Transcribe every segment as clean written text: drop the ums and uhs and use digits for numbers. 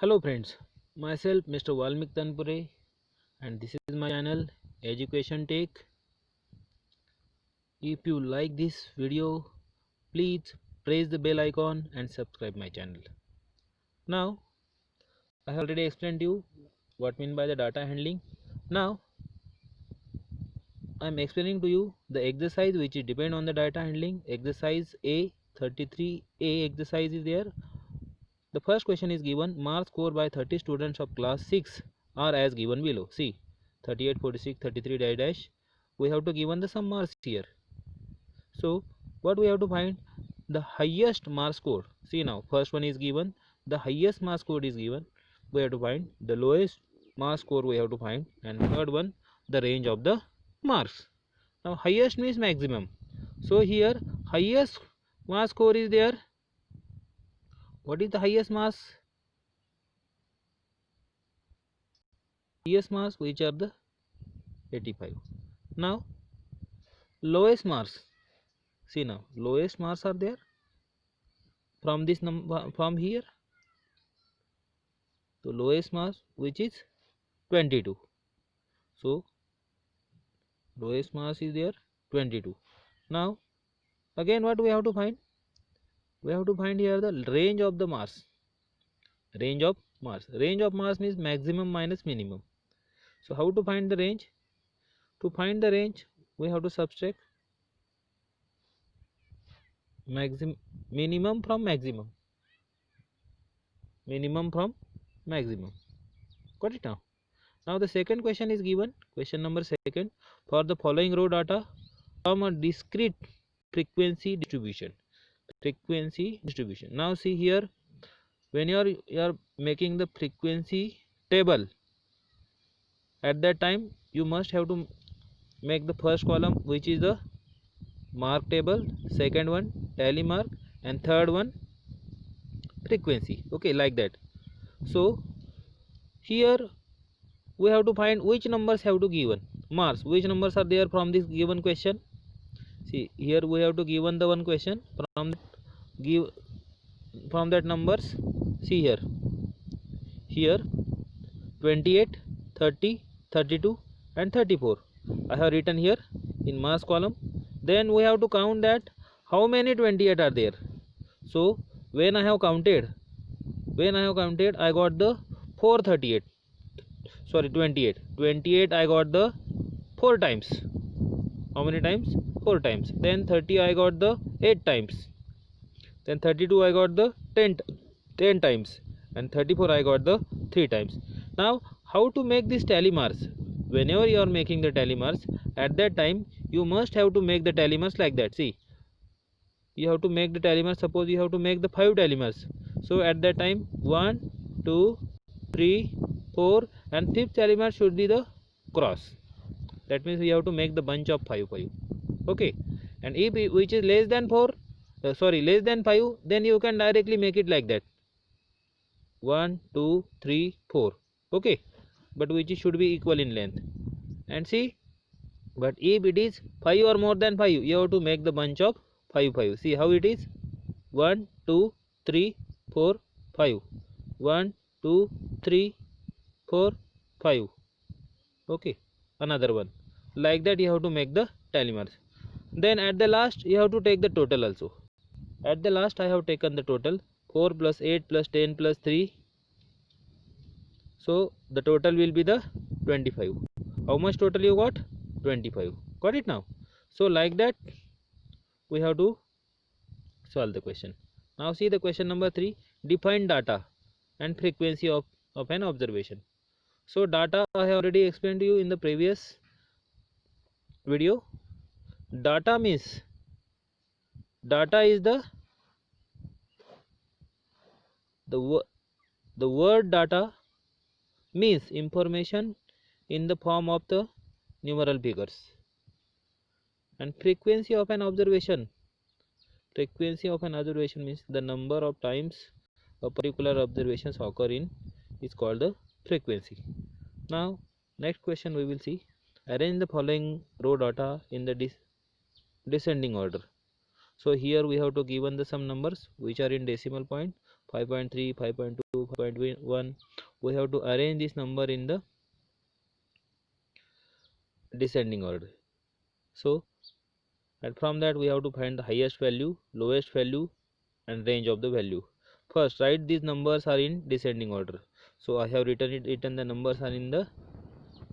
Hello friends, myself Mr. Valmik Tanpure and this is my channel Education Tech. If you like this video, please press the bell icon and subscribe my channel. Now, I have already explained to you what mean by the data handling. Now, I am explaining to you the exercise which is depend on the data handling. Exercise A 33A exercise is there. The first question is given, marks scored by 30 students of class 6 are as given below. See, 38, 46, 33 dash dash. We have to given the some marks here. So what we have to find? The highest mark score. See now, first one is given, the highest mark score is given. We have to find the lowest mark score we have to find, and third one, the range of the marks. Now highest means maximum. So here highest mark score is there. What is the highest marks? Highest marks which are the 85. Now lowest marks. See now, lowest marks are there from this number, from here. So lowest marks which is 22. So lowest marks is there 22. Now again what we have to find? We have to find here the range of the marks. Range of marks. Range of marks means maximum minus minimum. So how to find the range? To find the range, we have to subtract minimum from maximum. Minimum from maximum. Got it now? Now the second question is given. Question number second. For the following row data from a discrete frequency distribution. Frequency distribution. Now see here, when you are making the frequency table, at that time you must have to make the first column which is the mark table, second one tally mark, and third one frequency. Okay, like that. So here we have to find which numbers have to given marks, which numbers are there from this given question. See here we have to given the one question from that numbers. See here 28, 30, 32 and 34 I have written here in marks column. Then we have to count that how many 28 are there. So when I have counted I got the 438. Sorry, 28 I got the 4 times. How many times? 4 times. Then 30 I got the 8 times. Then 32 I got the 10 times, and 34 I got the 3 times. Now how to make this tally marks? Whenever you are making the tally marks, at that time you must have to make the tally marks like that. See, you have to make the tally marks. Suppose you have to make the 5 tally marks. So at that time 1, 2, 3, 4 and 5th tally mark should be the cross. That means we have to make the bunch of 5. Okay, and if which is less than 4, less than 5, then you can directly make it like that 1, 2, 3, 4. Okay, but which should be equal in length. And see, but if it is 5 or more than 5, you have to make the bunch of 5. See how it is 1, 2, 3, 4, 5. 1, 2, 3, 4, 5. Okay, another one. Like that you have to make the tally marks. Then at the last you have to take the total also. At the last I have taken the total 4 plus 8 plus 10 plus 3. So the total will be the 25. How much total you got? 25. Got it now? So like that we have to solve the question. Now see the question number 3. Define data and frequency of an observation. So data I have already explained to you in the previous video. Data means, data is the word data means information in the form of the numeral figures. And frequency of an observation means the number of times a particular observations occur in is called the frequency. Now next question we will see. Arrange the following row data in the descending order. So here we have to given the some numbers which are in decimal point. 5.3, 5.2, 5.1. We have to arrange this number in the descending order. So, and from that we have to find the highest value, lowest value, and range of the value. First, write these numbers are in descending order. So I have written the numbers are in the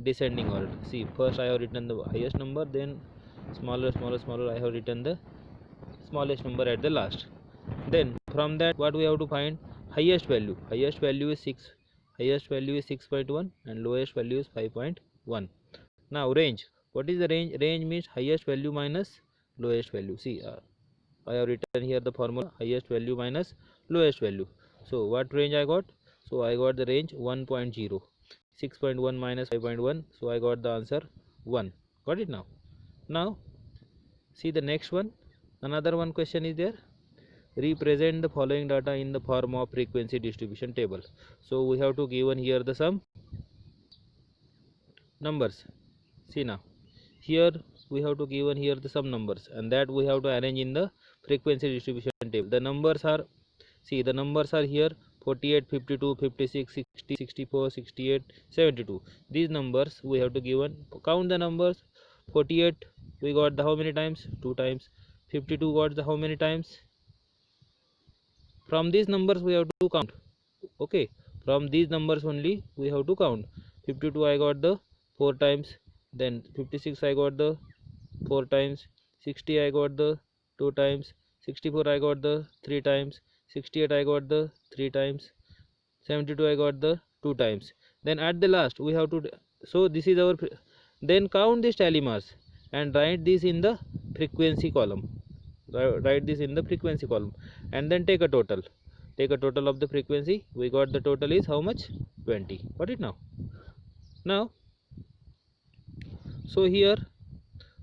descending order. See, first I have written the highest number, then smaller, smaller, smaller. I have written the smallest number at the last. Then from that, what we have to find? Highest value. Highest value is 6. Highest value is 6.1 and lowest value is 5.1. Now range. What is the range? Range means highest value minus lowest value. See, I have written here the formula, highest value minus lowest value. So what range I got? So I got the range 1.0. 6.1 minus 5.1. So I got the answer 1. Got it now? Now see the next one. Another one question is there. Represent the following data in the form of frequency distribution table. So we have to given here the some numbers. See now, here we have to given here the some numbers, and that we have to arrange in the frequency distribution table. The numbers are, see the numbers are here 48, 52, 56, 60, 64, 68, 72. These numbers we have to given. Count the numbers. 48 we got the how many times? 2 times. 52 got the how many times? From these numbers we have to count. Okay, from these numbers only we have to count. 52 I got the 4 times, then 56 I got the 4 times, 60 I got the 2 times, 64 I got the 3 times, 68 I got the 3 times, 72 I got the 2 times. Then at the last we have to, so this is our, then count these tally marks and write this in the frequency column. Write this in the frequency column and then take a total. Take a total of the frequency. We got the total is how much? 20. Got it now? Now, so here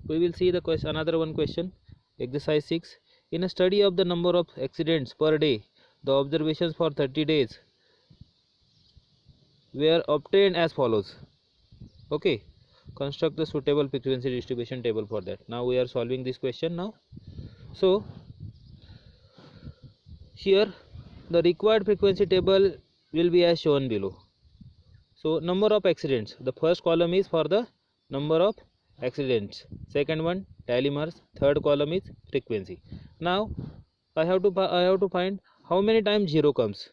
we will see the question, another one question, exercise 6. In a study of the number of accidents per day, the observations for 30 days were obtained as follows. Okay, construct the suitable frequency distribution table for that. Now we are solving this question now. So here the required frequency table will be as shown below. So number of accidents, the first column is for the number of accidents, second one tally marks, third column is frequency. Now I have to find how many times 0 comes.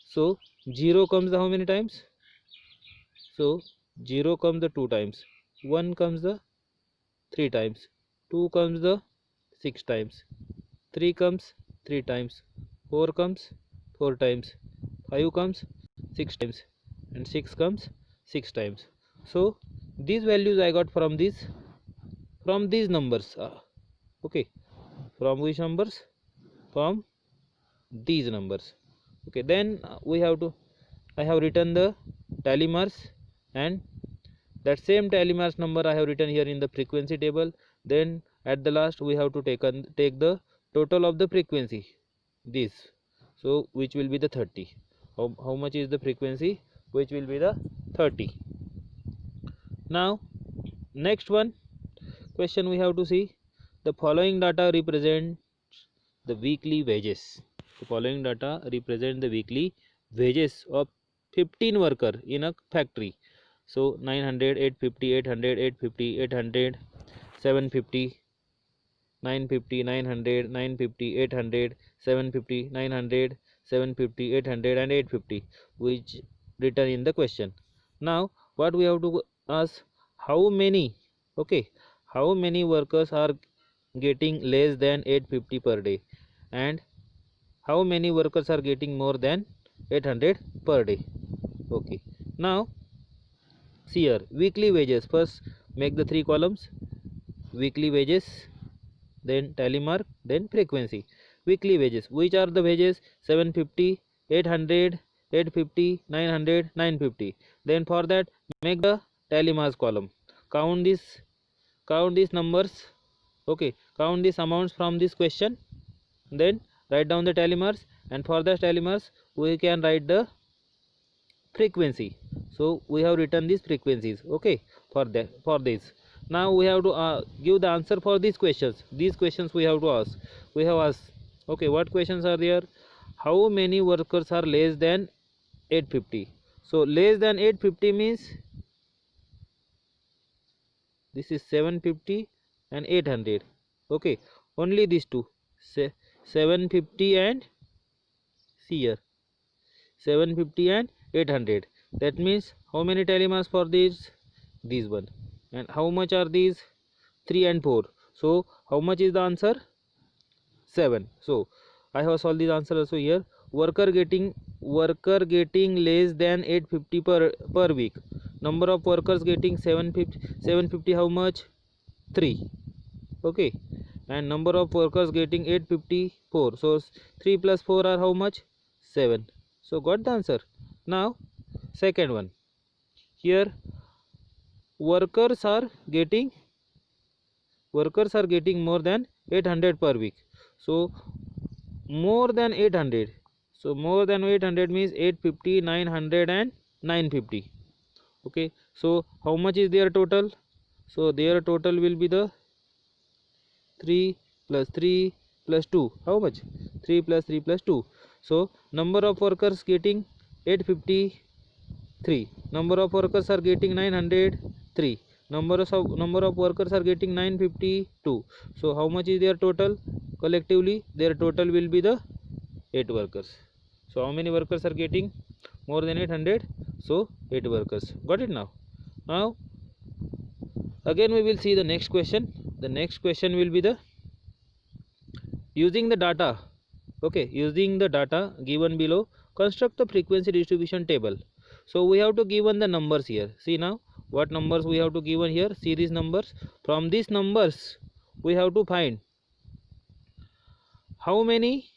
So 0 comes the how many times? So 0 comes the 2 times, 1 comes the 3 times, 2 comes the 6 times, 3 comes 3 times, 4 comes 4 times, 5 comes 6 times, and 6 comes 6 times. So these values I got from these numbers. Okay, from which numbers? From these numbers. Okay, then I have written the tally marks, and that same tally marks number I have written here in the frequency table. Then at the last we have to take the total of the frequency, this, so which will be the 30. How much is the frequency? Which will be the 30. Now next one question we have to see. The following data represents the weekly wages. The following data represent the weekly wages of 15 worker in a factory. So 900, 850, 800, 850, 800, 750, 950, 900, 950, 800, 750, 900, 750, 800 and 850, which written in the question. Now what we have to ask, how many, okay, how many workers are getting less than 850 per day, and how many workers are getting more than 800 per day. Okay, now see here, weekly wages. First make the 3 columns, weekly wages, then tally mark, then frequency. Weekly wages, which are the wages? 750, 800, 850, 900, 950. Then for that make the tally marks column. Count these numbers. Okay, count these amounts from this question, then write down the tally marks, and for the tally marks we can write the frequency. So we have written these frequencies. Okay, for this. Now we have to give the answer for these questions. These questions we have to ask. We have asked, okay, what questions are there? how many workers are less than 850? So less than 850 means this is 750 and 800. Okay, only these two, 750 and see here 750 and 800. That means how many tally marks for these one, and how much are these? 3 and 4. So how much is the answer? 7. So I have solved this answer also here. Worker getting less than 850 per week. Number of workers getting 750 how much? 3. Okay, and number of workers getting 854. So 3 plus 4 are how much? 7. So got the answer. Now second one, here workers are getting more than 800 per week. So more than 800, so more than 800 means 850, 900 and 950. Okay, so how much is their total? So their total will be the 3 plus 3 plus 2. How much? 3 plus 3 plus 2. So number of workers getting 853. Number of workers are getting 903. Number of workers are getting 952. So how much is their total? Collectively their total will be the 8 workers. So how many workers are getting more than 800? So 8 workers. Got it now? Now again we will see the next question. The next question will be the using the data. Okay, using the data given below, construct the frequency distribution table. So we have to given the numbers here. See now what numbers we have to given here. See these numbers. From these numbers we have to find how many,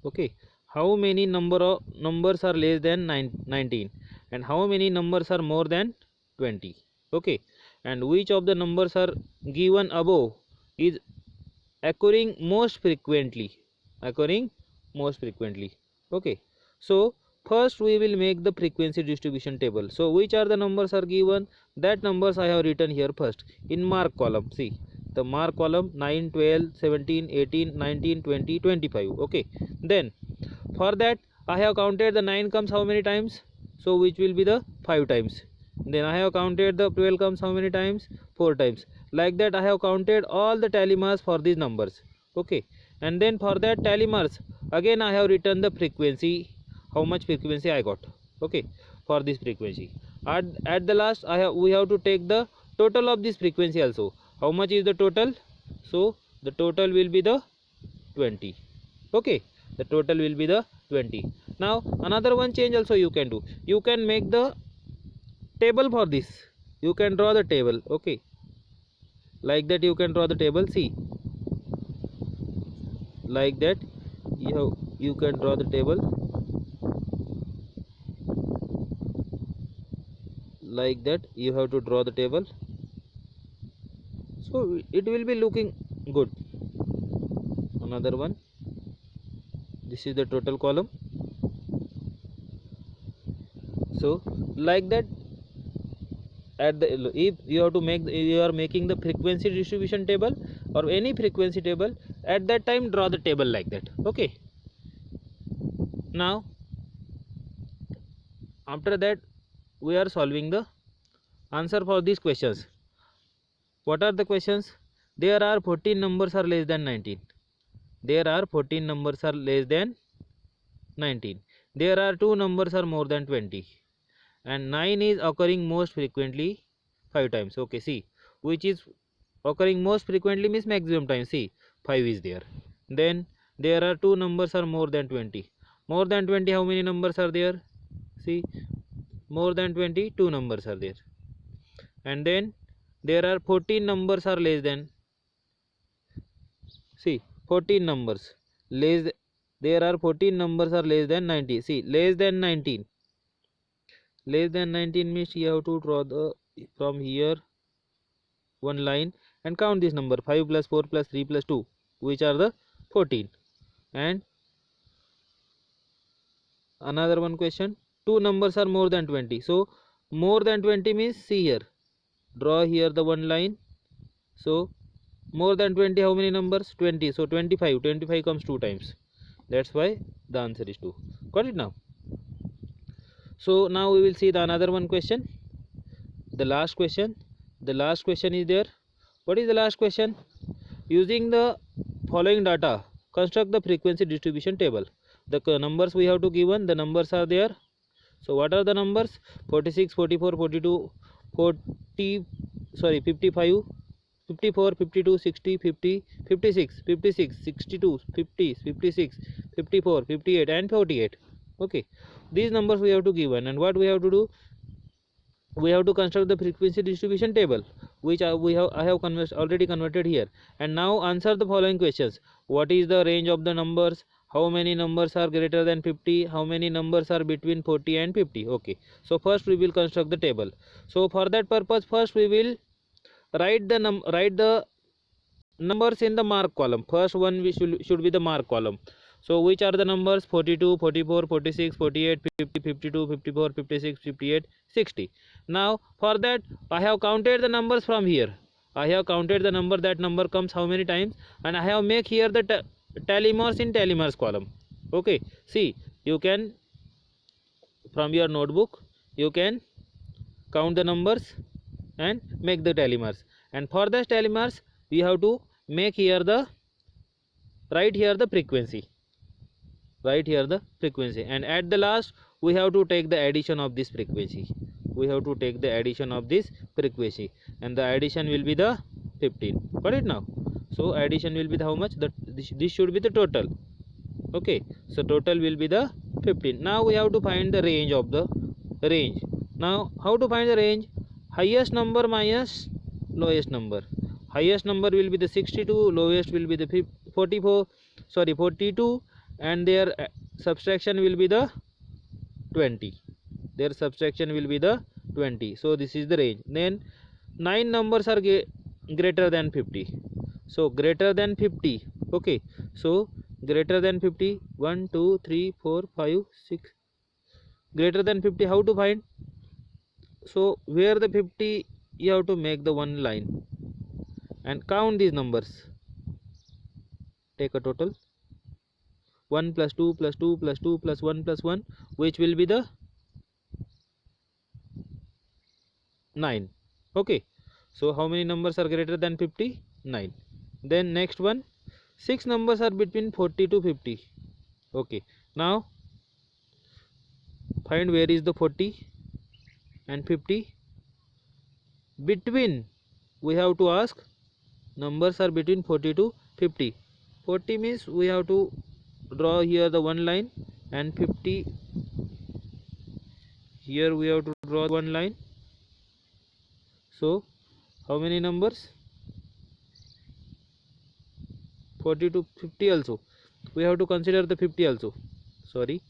okay, how many numbers are less than 19 and how many numbers are more than 20. Okay, and which of the numbers are given above is occurring most frequently. Okay, so first we will make the frequency distribution table. So which are the numbers are given? That numbers I have written here first in mark column. See the mark column 9, 12, 17, 18, 19, 20, 25. Okay, then for that I have counted the 9 comes how many times? So which will be the 5 times. Then I have counted the 12 comes how many times? 4 times. Like that I have counted all the tally marks for these numbers. Okay, and then for that tally marks again I have written the frequency, how much frequency I got. Okay, for this frequency at the last we have to take the total of this frequency also. How much is the total? So the total will be the 20. Okay, the total will be the 20. Now another one change also you can do. You can make the table for this. You can draw the table. Okay, like that you can draw the table. See, like that you can draw the table, like that you have to draw the table, so it will be looking good. Another one, this is the total column. So like that, at the if you have to make, you are making the frequency distribution table or any frequency table, at that time draw the table like that. Okay, now after that we are solving the answer for these questions. What are the questions? There are 14 numbers are less than 19. There are 14 numbers are less than 19. There are 2 numbers are more than 20, and 9 is occurring most frequently 5 times. Okay, see which is occurring most frequently means maximum time. See 5 is there. Then there are 2 numbers are more than 20. More than 20 how many numbers are there? See, more than 20 2 numbers are there. And then there are 14 numbers are less than, see 14 numbers less, there are 14 numbers are less than 90. See less than 19, less than 19 means you have to draw the from here one line and count this number 5 plus 4 plus 3 plus 2, which are the 14. And another one question, 2 numbers are more than 20. So more than 20 means, see here, draw here the one line. So more than 20 how many numbers? 20. So 25 comes 2 times. That's why the answer is 2. Got it now? So now we will see the another one question. The last question. The last question is there. What is the last question? Using the following data, construct the frequency distribution table. The numbers we have to given, the numbers are there. So what are the numbers? 46, 44, 42, 40, sorry, 55, 54, 52, 60, 50, 56, 56, 62, 50, 56, 54, 58 and 48. Okay, these numbers we have to given, and what we have to do? We have to construct the frequency distribution table, which I have already converted here. And now answer the following questions. What is the range of the numbers? How many numbers are greater than 50? How many numbers are between 40 and 50? Okay, so first we will construct the table. So for that purpose, first we will write the numbers in the mark column. First one we should be the mark column. So which are the numbers? 42, 44, 46, 48, 50, 52, 54, 56, 58, 60. Now for that I have counted the numbers from here. I have counted the number, that number comes how many times, and I have make here the tally marks in tally marks column. Okay, see, you can from your notebook you can count the numbers and make the tally marks. And for the tally marks we have to make here the write here the frequency, right here the frequency, and at the last we have to take the addition of this frequency. We have to take the addition of this frequency, and the addition will be the 15. Got it now? So addition will be the how much? That this should be the total. Okay, so total will be the 15. Now we have to find the range of the range. Now how to find the range? Highest number minus lowest number. Highest number will be the 62, lowest will be the 44, sorry 42, and their subtraction will be the 20. Their subtraction will be the 20. So this is the range. Then 9 numbers are greater than 50. So greater than 50. Okay, so greater than 50, 1 2 3 4 5 6. Greater than 50, how to find? So where the 50, you have to make the one line and count these numbers. Take a total 1 plus 2 plus 2 plus 2 plus 1 plus 1, which will be the 9. Okay, so how many numbers are greater than 50? 9. Then next one, 6 numbers are between 40 to 50. Okay, now find where is the 40 and 50. Between, we have to ask, numbers are between 40 to 50. 40 means we have to draw here the one line, and 50 here we have to draw one line. So how many numbers? 40 to 50 also. We have to consider the 50 also. Sorry,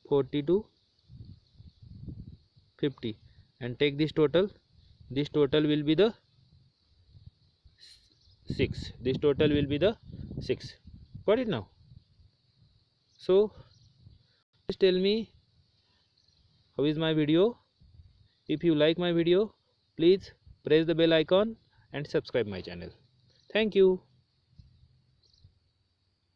40 to 50, and take this total. This total will be the 6. This total will be the 6. Got it now? So please tell me how is my video. If you like my video, please press the bell icon and subscribe my channel. Thank you.